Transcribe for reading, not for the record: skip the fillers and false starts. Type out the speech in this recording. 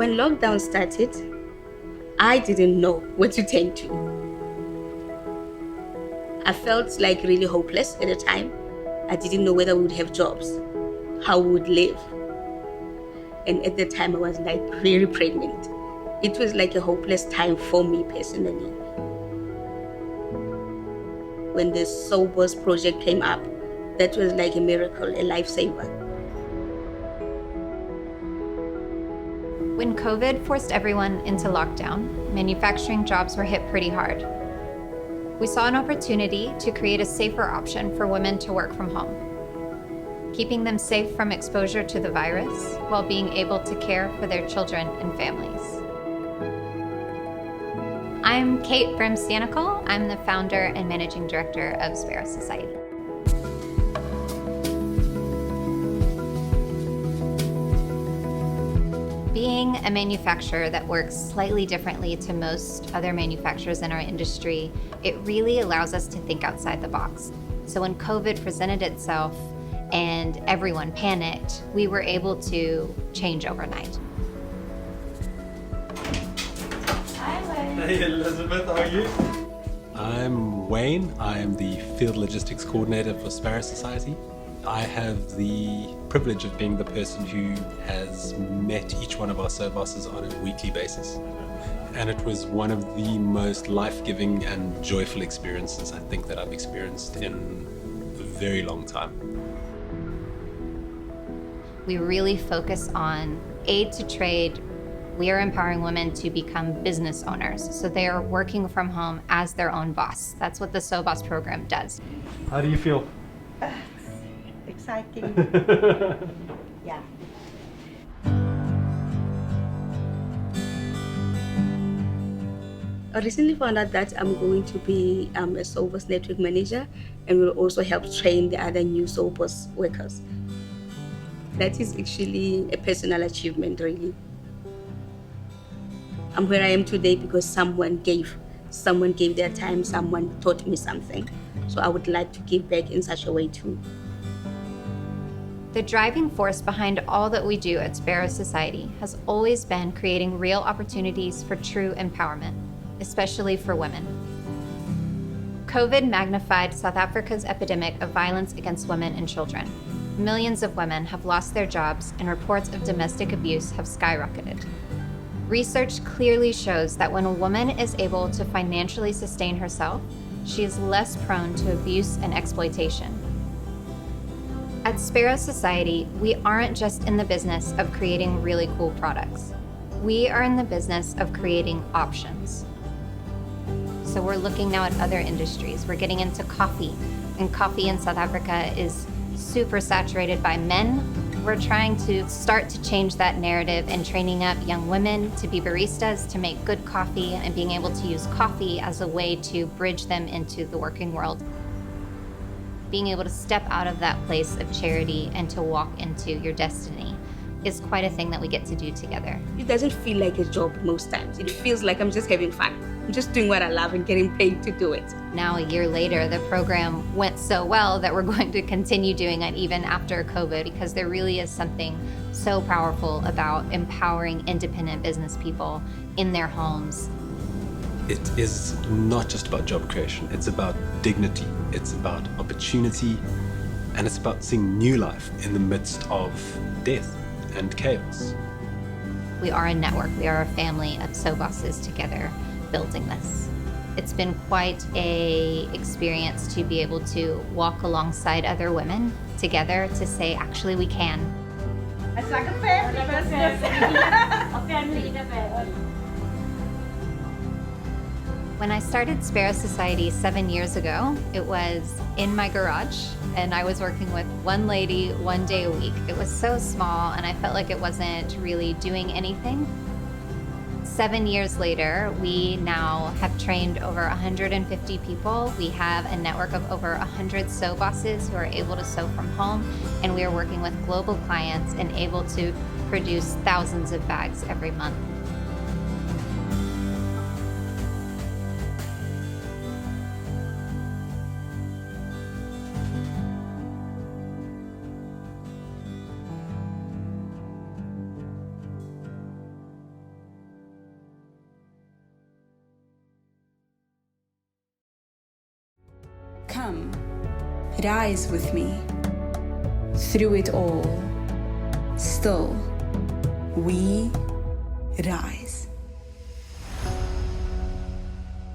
When lockdown started, I didn't know where to turn to. I felt like really hopeless at the time. I didn't know whether we would have jobs, how we would live. And at the time I was like very pregnant. It was like a hopeless time for me personally. When the SewBoss project came up, that was like a miracle, a lifesaver. When COVID forced everyone into lockdown, manufacturing jobs were hit pretty hard. We saw an opportunity to create a safer option for women to work from home, keeping them safe from exposure to the virus while being able to care for their children and families. I'm Kate Brimstanical. I'm the founder and managing director of Sparrow Society. Being a manufacturer that works slightly differently to most other manufacturers in our industry, it really allows us to think outside the box. So when COVID presented itself and everyone panicked, we were able to change overnight. Hey Elizabeth, how are you? I'm Wayne. I'm the Field Logistics Coordinator for Sparrow Society. I have the privilege of being the person who has met each one of our SewBosses on a weekly basis. And it was one of the most life-giving and joyful experiences I think that I've experienced in a very long time. We really focus on aid to trade. We are empowering women to become business owners. So they are working from home as their own boss. That's what the SewBoss program does. How do you feel? Exciting. Yeah. I recently found out that I'm going to be a SewBoss network manager and will also help train the other new SewBoss workers. That is actually a personal achievement, really. I'm where I am today because someone gave their time, someone taught me something. So I would like to give back in such a way too. The driving force behind all that we do at Sparrow Society has always been creating real opportunities for true empowerment, especially for women. COVID magnified South Africa's epidemic of violence against women and children. Millions of women have lost their jobs and reports of domestic abuse have skyrocketed. Research clearly shows that when a woman is able to financially sustain herself, she is less prone to abuse and exploitation. At Sparrow Society, we aren't just in the business of creating really cool products. We are in the business of creating options. So we're looking now at other industries. We're getting into coffee, and coffee in South Africa is super saturated by men. We're trying to start to change that narrative and training up young women to be baristas, to make good coffee, and being able to use coffee as a way to bridge them into the working world. Being able to step out of that place of charity and to walk into your destiny is quite a thing that we get to do together. It doesn't feel like a job most times. It feels like I'm just having fun. I'm just doing what I love and getting paid to do it. Now, a year later, the program went so well that we're going to continue doing it even after COVID, because there really is something so powerful about empowering independent business people in their homes. It is not just about job creation, it's about dignity, it's about opportunity, and it's about seeing new life in the midst of death and chaos. We are a network, we are a family of SewBosses together building this. It's been quite a experience to be able to walk alongside other women together to say, actually we can. It's like a family. A family in a family. When I started Sparrow Society 7 years ago, it was in my garage, and I was working with one lady 1 day a week. It was so small, and I felt like it wasn't really doing anything. 7 years later, we now have trained over 150 people. We have a network of over 100 SewBosses who are able to sew from home, and we are working with global clients and able to produce thousands of bags every month. Come, rise with me. Through it all, still, we rise.